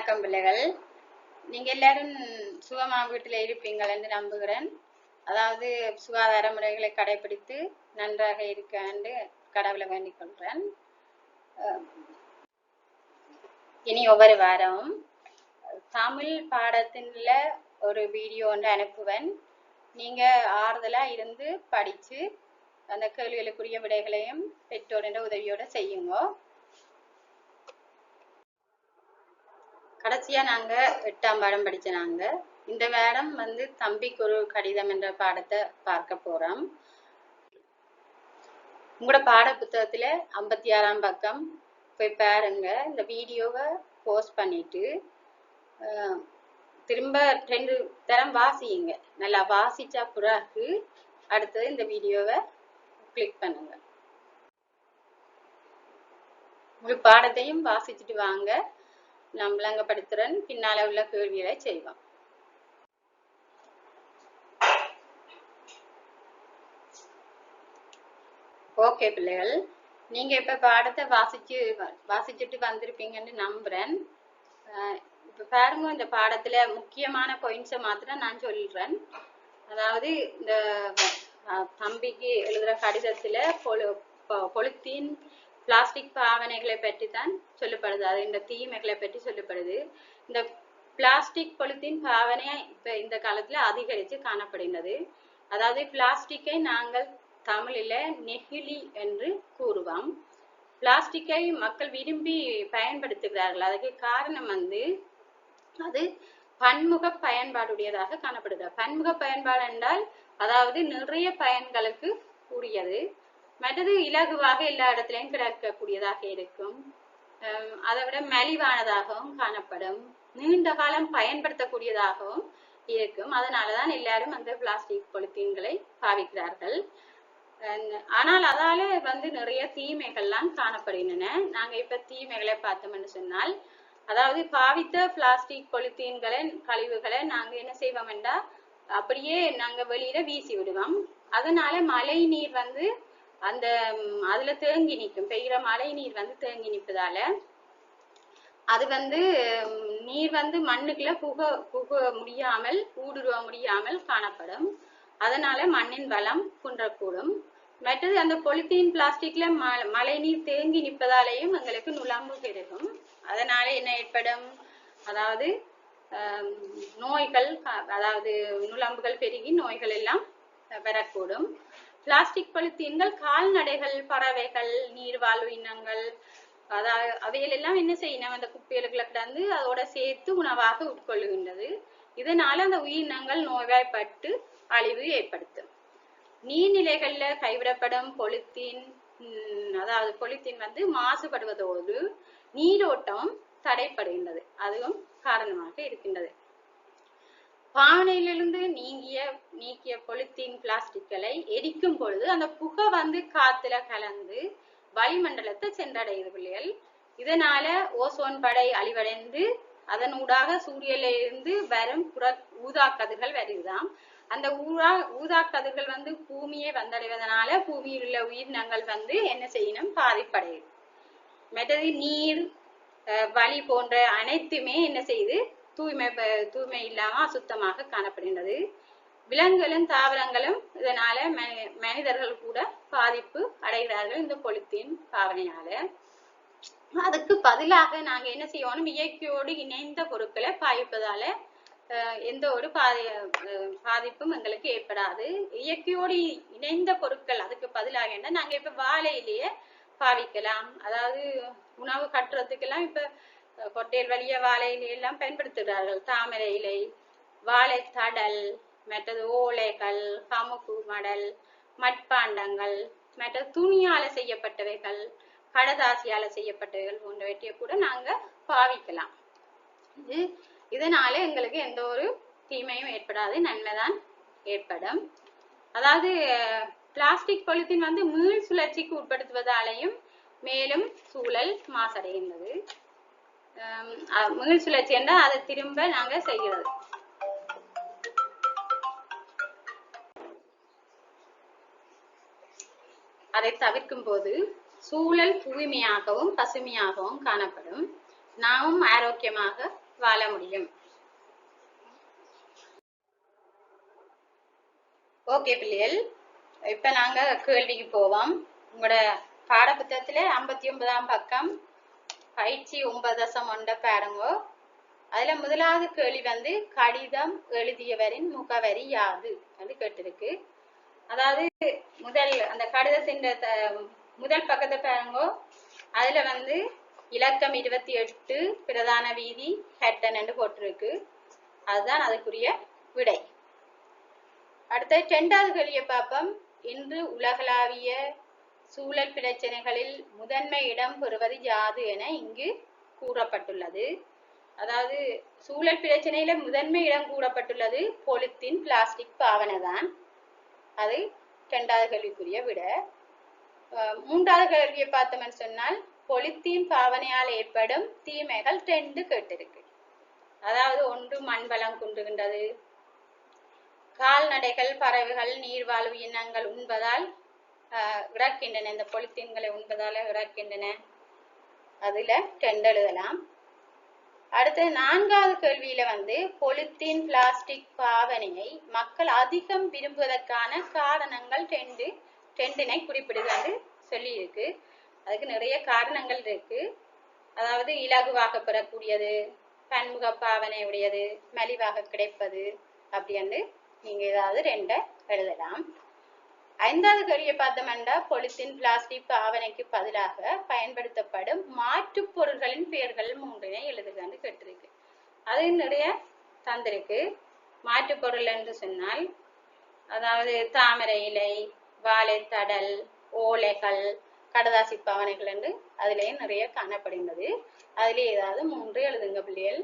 வணக்கம் பிள்ளைகள். நீங்க எல்லாரும் சுகமா வீட்டில் இருப்பீங்கள் என்று நம்புகிறேன். அதாவது சுகாதார முறைகளை கடைபிடித்து நன்றாக இருக்க என்று கடவுளை வேண்டிக் கொள்கிறேன். இனி ஒவ்வொரு வாரமும் தமிழ் பாடத்தின்ல ஒரு வீடியோ ஒன்று அனுப்புவேன். நீங்க ஆறுதலா இருந்து படிச்சு அந்த கேள்விகளுக்குரிய விடைகளையும் பெற்றோரின் உதவியோட செய்யுங்க. கடைசியா நாங்க 8ஆம் பாடம் படிச்ச நாங்க இந்த வாரம் தம்பிக்கு ஒரு கடிதம் என்ற பாடத்தை பார்க்க போறோம். உங்களோட பாட புத்தகத்துல 56ஆம் பக்கம் போய் பாருங்க. இந்த வீடியோவை போஸ்ட் பண்ணிட்டு திரும்ப 2 தரம் வாசியுங்க. நல்லா வாசிச்சா பிறகு அடுத்தது இந்த வீடியோவை கிளிக் பண்ணுங்க. முழு பாடத்தையும் வாசிச்சுட்டு வாங்க. நான் விளங்கப்படுத்துறேன். பின்னால உள்ள கேள்விகளை செய்வோம். ஓகே பிள்ளைகள், நீங்க இப்ப பாடத்தை வாசிச்சுட்டு வந்திருப்பீங்கன்னு நம்புறேன். இப்ப பாருங்க, இந்த பாடத்துல முக்கியமான பாயிண்ட்ஸை மாத்திரம் நான் சொல்றேன். அதாவது இந்த தம்பிக்கு எழுதுற கடிதத்துல பொலித்தீன் பிளாஸ்டிக் பாவனைகளை பற்றி தான் சொல்லப்படுது. அது இந்த தீமைகளை பற்றி சொல்லப்படுது. இந்த பிளாஸ்டிக் பொலித்தீன் பாவனை இப்ப இந்த காலத்துல அதிகரித்து காணப்படுகிறது. அதாவது பிளாஸ்டிக்கை நாங்கள் தமிழில நெகிழி என்று கூறுவோம். பிளாஸ்டிக்கை மக்கள் விரும்பி பயன்படுத்துகிறார்கள். அதுக்கு காரணம் அது பன்முக பயன்பாடுடையதாக காணப்படுது. பன்முக பயன்பாடு என்றால் அதாவது நிறைய பயன்களுக்கு உரியது. மற்றது இலகுவாக எல்லா இடத்துலையும் கிடைக்கக்கூடியதாக இருக்கும். அதை விட மலிவானதாகவும் காணப்படும். நீண்ட காலம் பயன்படுத்தக்கூடியதாகவும் இருக்கும். அதனாலதான் எல்லாரும் அந்த பிளாஸ்டிக் பொலித்தீன்களை பாவிக்கிறார்கள். ஆனால் அதால நிறைய தீமைகள்லாம் காணப்படுகின்றன. நாங்க இப்ப தீமைகளை பார்த்தோம்னு சொன்னால், அதாவது பாவித்த பிளாஸ்டிக் பொலித்தீன்களின் கழிவுகளை நாங்க என்ன செய்வோம் என்றா அப்படியே நாங்க வெளியில வீசி விடுவோம். அதனால மழை நீர் அதுல தேங்கி நிற்கும். பெய்கிற மழை நீர் தேங்கி நிற்பதால அது நீர் மண்ணுக்குள்ள புக முடியாமல் ஊடுருவ முடியாமல் காணப்படும். அதனால மண்ணின் வளம் குன்றக்கூடும். மற்றது அந்த பொலித்தீன் பிளாஸ்டிக்ல மழை நீர் தேங்கி நிற்பதாலேயும் எங்களுக்கு நுழம்பு பெருகும். அதனால என்ன ஏற்படும்? அதாவது நோய்கள், அதாவது நுழம்புகள் பெருகி நோய்கள் எல்லாம் வரக்கூடும். பிளாஸ்டிக் பொலித்தீன்கள் கால்நடைகள், பறவைகள், நீர்வாழ்வு இனங்கள், அதாவது அவைகளெல்லாம் என்ன செய்யணும்? அந்த குப்பைகளுக்குள்ள கிடந்து அதோட சேர்த்து உணவாக உட்கொள்ளுகின்றது. இதனால அந்த உயிரினங்கள் நோய்வாய்ப்பட்டு அழிவு ஏற்படுத்தும். நீர்நிலைகள்ல கைவிடப்படும் பொலித்தீன், அதாவது பொலித்தீன் மாசுபடுவதோடு நீரோட்டம் தடைப்படுகின்றது. அதுவும் காரணமாக இருக்கின்றது. பானையிலிருந்து நீக்கிய பொலித்தீன் பிளாஸ்டிக்களை எரிக்கும் பொழுது அந்த புகை காத்துல கலந்து வளிமண்டலத்தை சென்றடையுது பிள்ளைகள். இதனால ஓசோன் படை அழிவடைந்து அதனூடாக சூரியனிலிருந்து வரும் ஊதா கதிர்கள் வருகுதாம். அந்த ஊதா கதிர்கள் பூமியை வந்தடைவதனால பூமியில் உள்ள உயிரினங்கள் என்ன செய்யணும்? பாதிப்படையுது. மற்றது நீர், வளி போன்ற அனைத்துமே என்ன செய்யுது? தூய்மை இல்லாம அசுத்தமாக காணப்படுகின்றது. விலங்குகளும் தாவரங்களும் இதனால மனிதர்கள் கூட பாதிப்பு அடைகிறார்கள் இந்த பொலித்தீன் பாவனையால. அதுக்கு பதிலாக நாங்க என்ன செய்யணும்? இயற்கையோடு இணைந்த பொருட்களை பாவிப்பதால எந்த ஒரு பாதிப்பும் எங்களுக்கு ஏற்படாது. இயற்கையோடு இணைந்த பொருட்கள் அதுக்கு பதிலாக என்ன, நாங்க இப்ப வாழையிலேயே பாவிக்கலாம். அதாவது உணவு கட்டுறதுக்கெல்லாம் இப்ப கொட்டையல் வழிய வாழை இலையெல்லாம் பயன்படுத்துகிறார்கள். தாமரை இலை, வாழை தடல், மற்றது ஓலைகள், கமுகு மடல், மட்பாண்டங்கள், மற்ற துணியால செய்யப்பட்டவைகள், கடதாசியால செய்யப்பட்டவைகள் போன்றவற்றை கூட நாங்க பாவிக்கலாம். இதனால எங்களுக்கு எந்த ஒரு தீமையும் ஏற்படாது, நன்மைதான் ஏற்படும். அதாவது பிளாஸ்டிக் பொலித்தீன் மீள் சுழற்சிக்கு உட்படுத்துவதாலையும் மேலும் சூழல் மாசடைகின்றது. மீள் சுழற்சி என்றால் அதை திரும்ப நாங்க செய்கிறது. அதை தவிர்க்கும் போது சூழல் தூய்மையாகவும் பசுமையாகவும் காணப்படும். நாமும் ஆரோக்கியமாக வாழ முடியும். ஓகே பிள்ளைகள், இப்ப நாங்க கேள்விக்கு போவோம். உங்களோட பாடப்புத்தகத்துல 59ஆம் பக்கம் பயிற்சி 9.1 பாருங்க. அதுல முதலாவது கேள்வி வந்து கடிதம் எழுதியவரின் முகவரி யாது வந்து கேட்டிருக்கு. அதாவது முதல் அந்த கடிதத்தின் முதல் பக்கத்தை பாருங்க. அதுல வந்து இலக்கம் 28 பிரதான வீதி ஹட்டன் என்று போட்டிருக்கு. அதுதான் அதுக்குரிய விடை. அடுத்த 2வது கேள்வியை பார்ப்போம். இன்று உலகளாவிய சூழல் பிரச்சனைகளில் முதன்மை இடம் பெறுவது யாது என இங்கு கூறப்பட்டுள்ளது. அதாவது சூழல் பிரச்சனையில முதன்மை இடம் கூறப்பட்டுள்ளது பொலித்தீன் பிளாஸ்டிக் பாவனை தான். அது 2வது கேள்விக்குரிய விட. 3வது கேள்வியை பார்த்தோம்னு சொன்னால் பொலித்தீன் பாவனையால் ஏற்படும் தீமைகள் 2 கேட்டிருக்கு. அதாவது 1 மண் வளம் குன்றுகின்றது, கால்நடைகள் பறவைகள் நீர்வாழ்வு இனங்கள் உண்பதால் இறக்கின்றன, இந்த பொலித்தீன்களை உண்பதால இறக்கின்றன. அதுல 2 எழுதலாம். அடுத்து 4வது கேள்வியில வந்து பொலித்தீன் பிளாஸ்டிக் பாவனையை மக்கள் அதிகம் விரும்புவதற்கான காரணங்கள் 2 குறிப்பிடுகிறது சொல்லி இருக்கு. அதுக்கு நிறைய காரணங்கள் இருக்கு. அதாவது இலகுவாக பெறக்கூடியது, பன்முக பாவனை உடையது, மலிவாக கிடைப்பது அப்படின்னு நீங்க ஏதாவது 2 எழுதலாம். 5வது கேள்வியை பார்த்தோம்னா பொலித்தீன் பிளாஸ்டிக் பாவனைக்கு பதிலாக பயன்படுத்தப்படும் மாற்று பொருட்களின் பெயர்கள் 3 எழுதுகன்னு கேட்டிருக்கு. அது நிறைய தந்திருக்கு. மாற்று பொருள் என்று சொன்னால் அதாவது தாமரை இலை, வாழைத்தடல், ஓலைகள், கடதாசி பாவனைகள் என்று அதுலேயும் நிறைய காணப்படுகிறது. அதுல ஏதாவது 3 எழுதுங்க பிள்ளைகள்.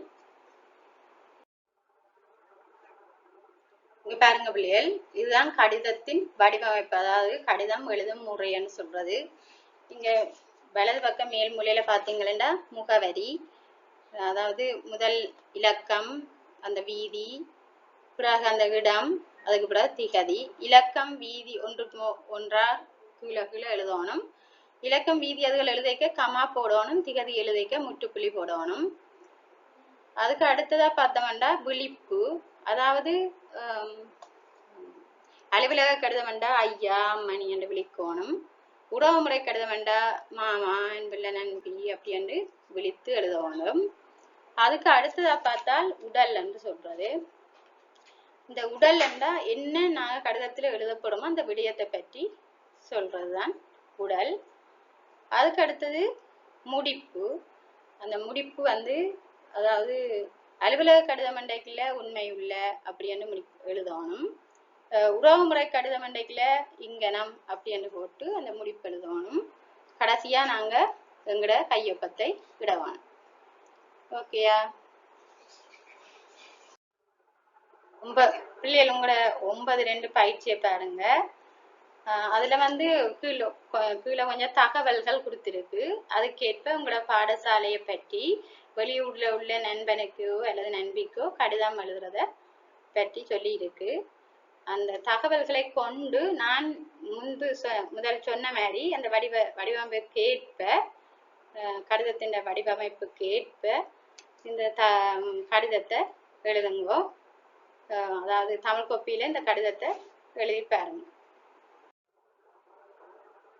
இங்க பாருங்க பிள்ளைகள், இதுதான் கடிதத்தின் வடிவமைப்பு. அதாவது கடிதம் எழுதும் முறைன்னு சொல்றது. இங்க வலது பக்கம் மேல் மூலையில பாத்தீங்கன்னா முகவரி, அதாவது முதல் இலக்கம், அந்த வீதி, பிறகு அந்த இடம், அதுக்கு பிறகு திகதி. இலக்கம் வீதி ஒன்றுக்கு ஒன்றா கீழே எழுதணும். இலக்கம் வீதி அதுகள் எழுதிக்க கமா போடணும், திகதி எழுதிக்க முற்றுப்புள்ளி போடணும். அதுக்கு அடுத்ததா பார்த்தோம்னா விழிப்பு, அதாவது அலுவலக கடிதம் வேண்டா ஐயா அம்மணி என்று விழிக்கணும். உறவு முறை கடிதம் வேண்டா மாமா என்பில்ல நண்பி அப்படி என்று விழித்து எழுதணும். அதுக்கு அடுத்ததா பார்த்தால் உடல் என்று சொல்றது. இந்த உடல் என்றா என்ன நாங்க கடிதத்துல எழுதப்படுமோ அந்த விடயத்தை பற்றி சொல்றதுதான் உடல். அதுக்கு அடுத்தது முடிப்பு. அந்த முடிப்பு வந்து அதாவது அலுவலக கடிதம் மண்டைக்குள்ள உண்மை உள்ள அப்படின்னு எழுதணும். உறவு முறை கடிதம் மண்டைக்குள்ள இங்கனம் அப்படின்னு போட்டு அந்த முடிப்பு எழுதணும். கடைசியா நாங்க எங்கட கையொப்பத்தை விடணும். ஓகேயா பிள்ளைகள்? உங்களோட 9.2 பயிற்சியை பாருங்க. அதுல வந்து கீழே கொஞ்சம் தகவல்கள் கொடுத்திருக்கு. அதுக்கேற்ப உங்களோட பாடசாலையை பற்றி வெளியூர்ல உள்ள நண்பனுக்கோ அல்லது நண்பிக்கோ கடிதம் எழுதுறத பற்றி சொல்லி இருக்கு. அந்த தகவல்களை கொண்டு நான் முதல் சொன்ன மாதிரி அந்த வடிவமைப்புக்கு ஏற்ப, கடிதத்தின் வடிவமைப்புக்கு ஏற்ப இந்த கடிதத்தை எழுதுங்கோ. அதாவது தமிழ் கோப்பியில இந்த கடிதத்தை எழுதி பாருங்க.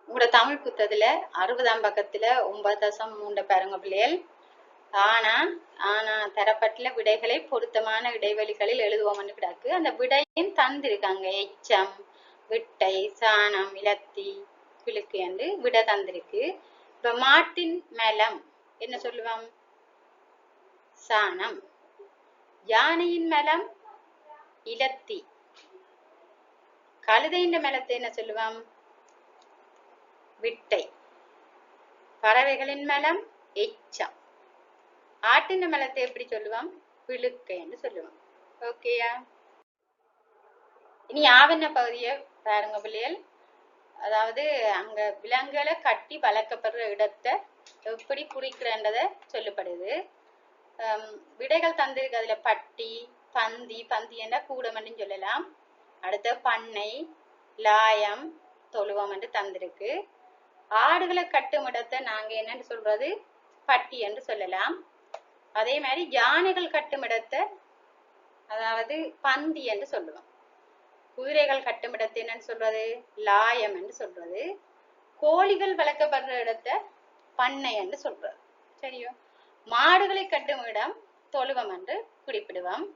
உங்களோட தமிழ் புத்தகத்துல 60ஆம் பக்கத்துல 9.3 பாருங்க பிள்ளைகள். ஆனா தரப்பட்டுள்ள விடைகளை பொருத்தமான இடைவெளிகளில் எழுதுவோம்னு கிடக்கு. அந்த விடையும் தந்திருக்காங்க. எச்சம், விட்டை, சாணம், இலத்தி, கிழுக்கு என்று விடை தந்திருக்கு. இப்ப மாட்டின் மலம் என்ன சொல்லுவோம்? சாணம். யானையின் மலம் இலத்தி. கழுதையின் மலத்தை என்ன சொல்லுவோம்? விட்டை. பறவைகளின் மலம் எச்சம். ஆட்டின் மலத்தை எப்படி சொல்லுவோம்? பிழுக்கை என்று சொல்லுவோம். ஓகேயா? இனி ஆவண பகுதியை பாருங்க பிள்ளைகள். அதாவது அங்க விலங்குகளை கட்டி வளர்க்கப்படுற இடத்தை எப்படி குறிக்கிறன்றத சொல்லப்படுது. விடைகள் தந்திருக்கு. அதுல பட்டி, பந்தி, பந்தி என்ற கூடம் என்று சொல்லலாம். அடுத்த பண்ணை, லாயம், தொழுவம் என்று தந்திருக்கு. ஆடுகளை கட்டும் இடத்தை நாங்க என்னன்னு சொல்றது? பட்டி என்று சொல்லலாம். அதே மாதிரி யானைகள் கட்டும் இடத்தை அதாவது பந்தி என்று சொல்லுவோம். குதிரைகள் கட்டும் இடத்தை என்னன்னு சொல்றது? லாயம் என்று சொல்றது. கோழிகள் வளர்க்கப்படுற இடத்தை பண்ணை என்று சொல்றது. சரியோ? மாடுகளை கட்டும் இடம் தொழுவம் என்று குறிப்பிடுவோம்.